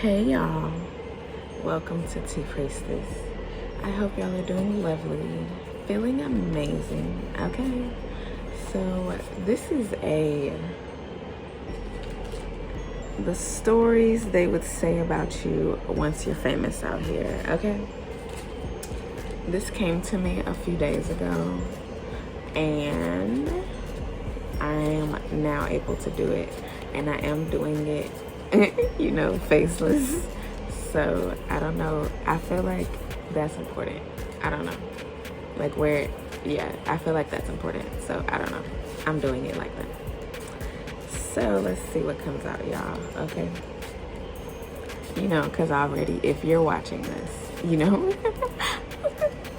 Hey y'all, welcome to Tea Priestess. I hope y'all are doing lovely, feeling amazing. Okay, so this is the stories they would say about you once you're famous out here. Okay, this came to me a few days ago and I am now able to do it, and I am doing it faceless. So I don't know, I feel like that's important. I don't know, like I feel like that's important. So I don't know, I'm doing it like that. So let's see what comes out, y'all. Okay, because already if you're watching this,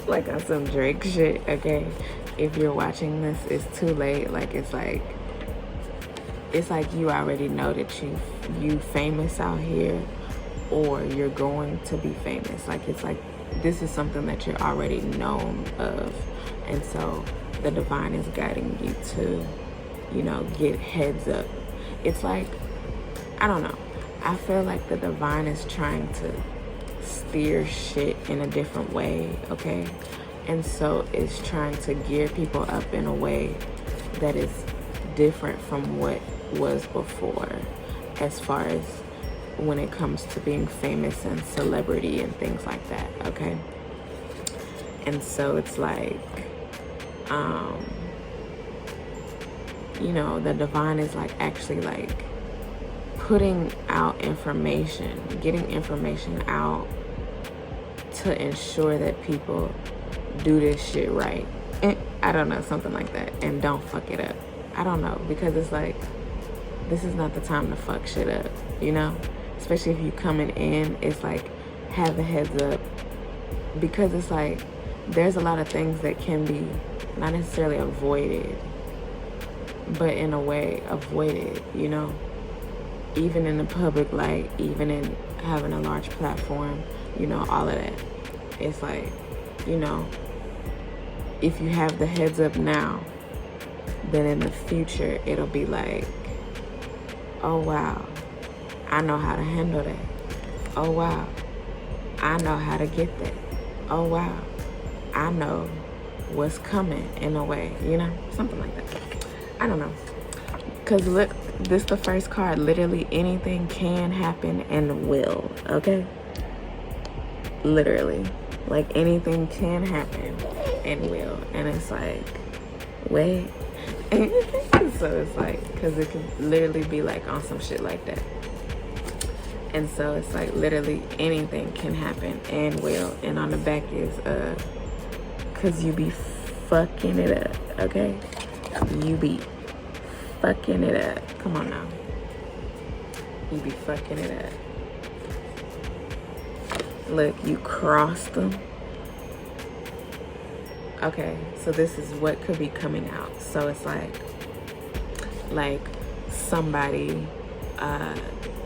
like on some Drake shit, okay, if you're watching this, it's too late. Like it's like you already know that you famous out here, or you're going to be famous. Like it's like this is something that you're already known of, and so the divine is guiding you to get heads up. It's like, I don't know, I feel like the divine is trying to steer shit in a different way, okay? And so it's trying to gear people up in a way that is different from what was before, as far as when it comes to being famous and celebrity and things like that, okay? And so it's like, the divine is like actually like putting out information, getting information out to ensure that people do this shit right. I don't know, something like that, and don't fuck it up. I don't know, because it's like, this is not the time to fuck shit up, especially if you coming in. It's like, have the heads up, because it's like there's a lot of things that can be not necessarily avoided, but in a way avoided, even in the public light, even in having a large platform, all of that. It's like, if you have the heads up now, then in the future it'll be like, oh wow, I know how to handle that. Oh wow, I know how to get that. Oh wow, I know what's coming, in a way, something like that. I don't know, because look, this the first card. Literally anything can happen and will, okay? Literally, like anything can happen and will. And it's like, wait. So it's like, because it could literally be like on some shit like that. And so it's like literally anything can happen and will. And on the back is because you be fucking it up, okay? You be fucking it up. Come on now. You be fucking it up. Look, you crossed them. Okay, so this is what could be coming out. So it's like somebody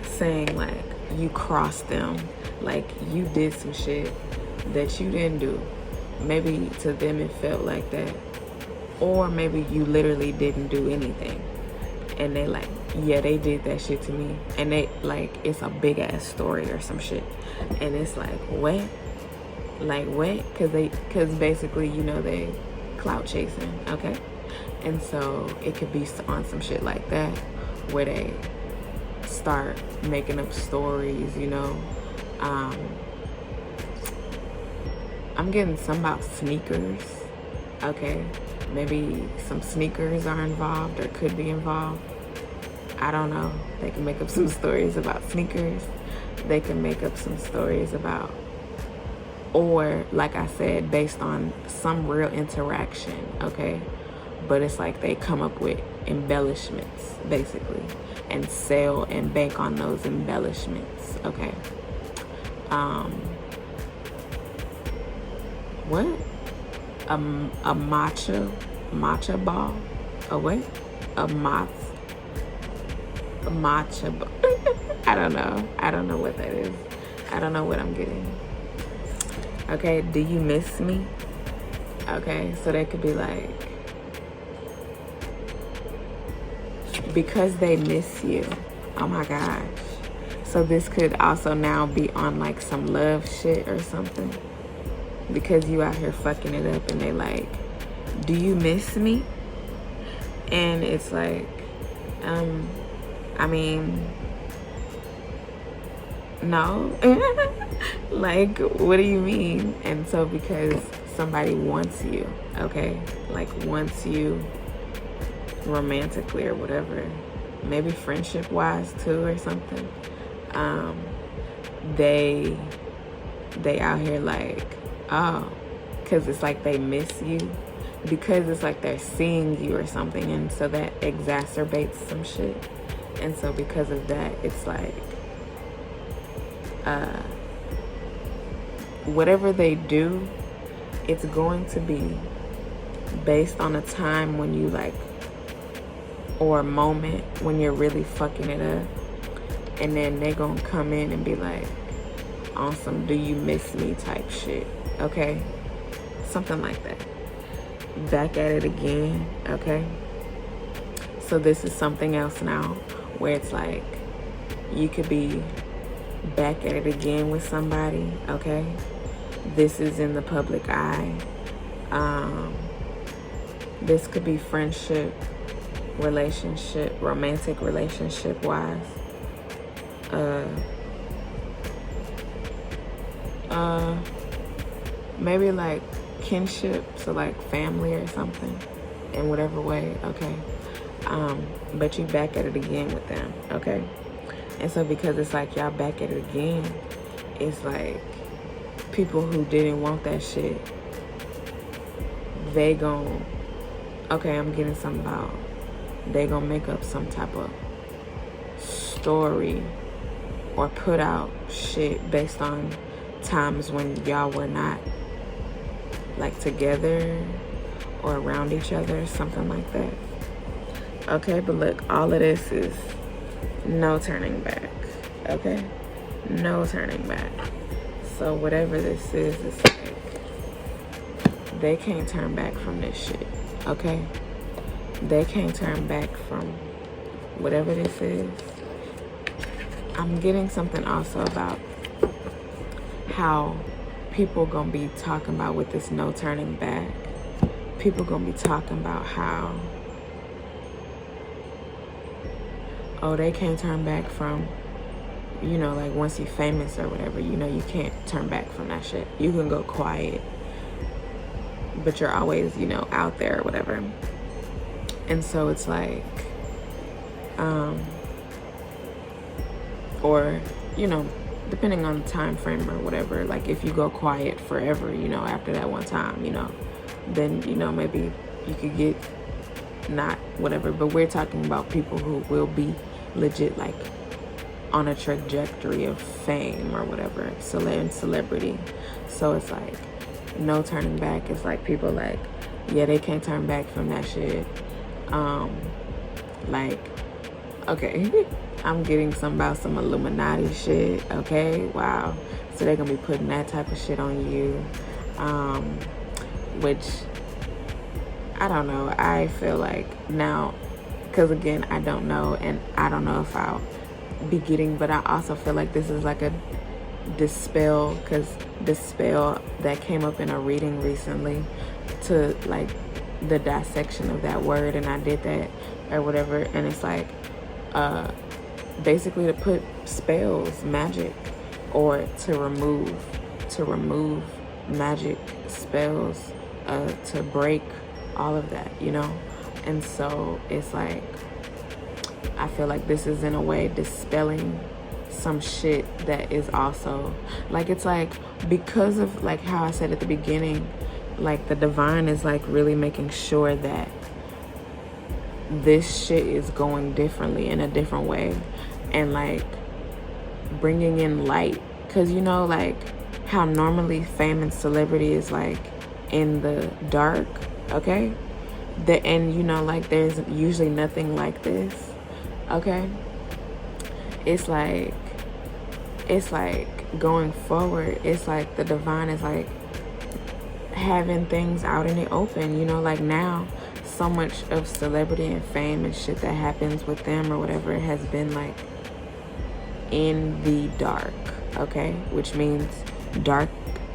saying like you crossed them, like you did some shit that you didn't do. Maybe to them it felt like that, or maybe you literally didn't do anything, and they like, yeah, they did that shit to me, and they like, it's a big ass story or some shit, and it's like, what? Like what? Because basically, they clout chasing, okay? And so it could be on some shit like that, where they start making up stories, I'm getting some about sneakers, okay? Maybe some sneakers are involved or could be involved. I don't know. They can make up some stories about sneakers. They can make up some stories about, or like I said, based on some real interaction, okay? But it's like they come up with embellishments, basically, and sell and bank on those embellishments, okay? What? A matcha ball? A what? A matcha ball. I don't know what that is. I don't know what I'm getting. Okay, do you miss me? Okay, so they could be like, because they miss you. Oh my gosh. So this could also now be on like some love shit or something, because you out here fucking it up and they like, do you miss me? And it's like, I mean, no. Like, what do you mean? And so because somebody wants you, okay, like wants you romantically or whatever, maybe friendship wise too or something, they out here like, oh, because it's like they miss you, because it's like they're seeing you or something, and so that exacerbates some shit. And so because of that, it's like whatever they do, it's going to be based on a time when you like, or a moment when you're really fucking it up, and then they gonna come in and be like on some do you miss me type shit, okay? Something like that. Back at it again, okay? So this is something else now, where it's like you could be back at it again with somebody, okay? This is in the public eye. This could be friendship, relationship, romantic relationship wise. Maybe like kinship, so like family or something, in whatever way, okay? But you back at it again with them, okay? And so because it's like y'all back at it again, it's like people who didn't want that shit, they gon', okay, I'm getting something about, they gonna make up some type of story or put out shit based on times when y'all were not like together or around each other, something like that. Okay, but look, all of this is no turning back, okay? No turning back. So whatever this is, it's like they can't turn back from this shit, okay? They can't turn back from whatever this is. I'm getting something also about how people gonna be talking about with this no turning back. People gonna be talking about how, oh, they can't turn back from, you know, like once you're famous or whatever, you know, you can't turn back from that shit. You can go quiet, but you're always, you know, out there or whatever. And so it's like, or, you know, depending on the time frame or whatever, like if you go quiet forever, you know, after that one time, you know, then, you know, maybe you could get not whatever. But we're talking about people who will be legit like on a trajectory of fame or whatever, celebrity. So it's like no turning back. It's like people like, yeah, they can't turn back from that shit. Like, okay, I'm getting some about some Illuminati shit, okay? Wow. So they're gonna be putting that type of shit on you, which I don't know. I feel like now, because again, I don't know, and I don't know if I'll be getting, but I also feel like this is like a dispel, because dispel that came up in a reading recently to like the dissection of that word, and I did that or whatever, and it's like basically to put spells, magic, or to remove magic spells, to break all of that, you know. And so it's like I feel like this is in a way dispelling some shit that is also like, it's like because of like how I said at the beginning, like the divine is like really making sure that this shit is going differently, in a different way, and like bringing in light, because you know like how normally fame and celebrity is like in the dark, okay, and you know like there's usually nothing like this, okay. It's like going forward, it's like the divine is like having things out in the open, you know, like now so much of celebrity and fame and shit that happens with them or whatever has been like in the dark, okay? Which means dark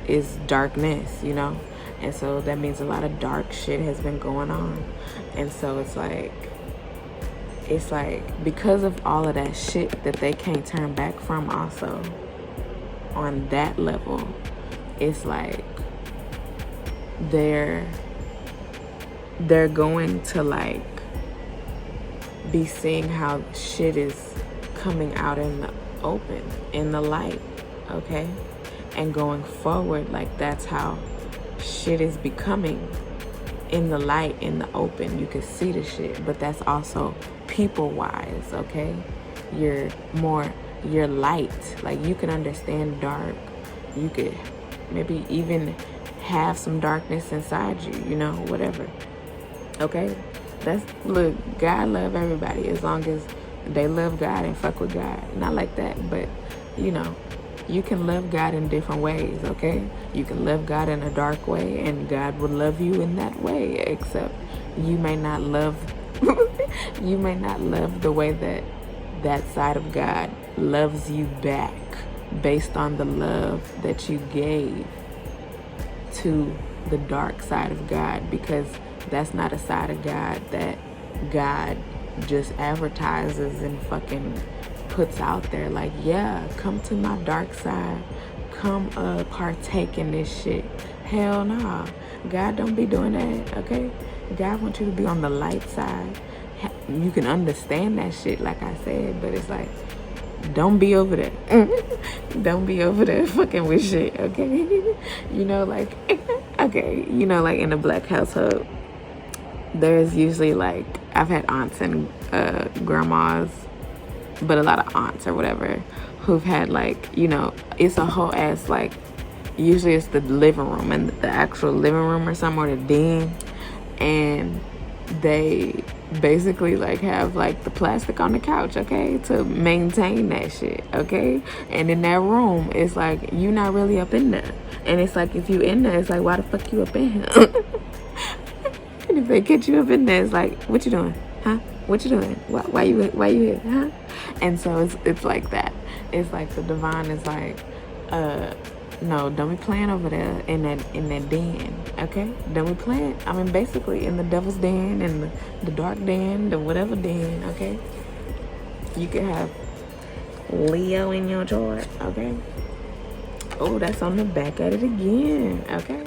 is darkness, you know? And so that means a lot of dark shit has been going on. And so it's like because of all of that shit that they can't turn back from, also on that level, it's like they're going to like be seeing how shit is coming out in the open, in the light, okay? And going forward, like that's how shit is becoming in the light, in the open. You can see the shit, but that's also people wise, okay? You're light, like you can understand dark. You could maybe even have some darkness inside you, you know, whatever, okay? Look, God love everybody as long as they love God and fuck with God. Not like that, but you know, you can love God in different ways, okay? You can love God in a dark way and God will love you in that way, except you may not love you may not love the way that side of God loves you back based on the love that you gave to the dark side of God, because that's not a side of God that God just advertises and fucking puts out there like, yeah, come to my dark side, come partake in this shit. Hell nah, God don't be doing that, okay? God wants you to be on the light side. You can understand that shit, like I said, but it's like, don't be over there. Don't be over there fucking with shit, okay? You know, like, okay, you know, like in a black household, there's usually like, I've had aunts and grandmas, but a lot of aunts or whatever, who've had like, you know, it's a whole ass, like, usually it's the living room and the actual living room or something, or the den, and they basically like have like the plastic on the couch, okay, to maintain that shit, okay? And in that room, it's like, you not really up in there. And it's like, if you in there, it's like, why the fuck you up in here? And if they get you up in there, it's like, what you doing? Huh? What you doing? Why you here? Huh? And so it's like that. It's like the divine is like, no, don't be playing over there in that den, okay? Don't be playing. I mean, basically in the devil's den and the dark den, the whatever den, okay? You could have Leo in your chart, okay? Oh, that's on the back at it again, okay?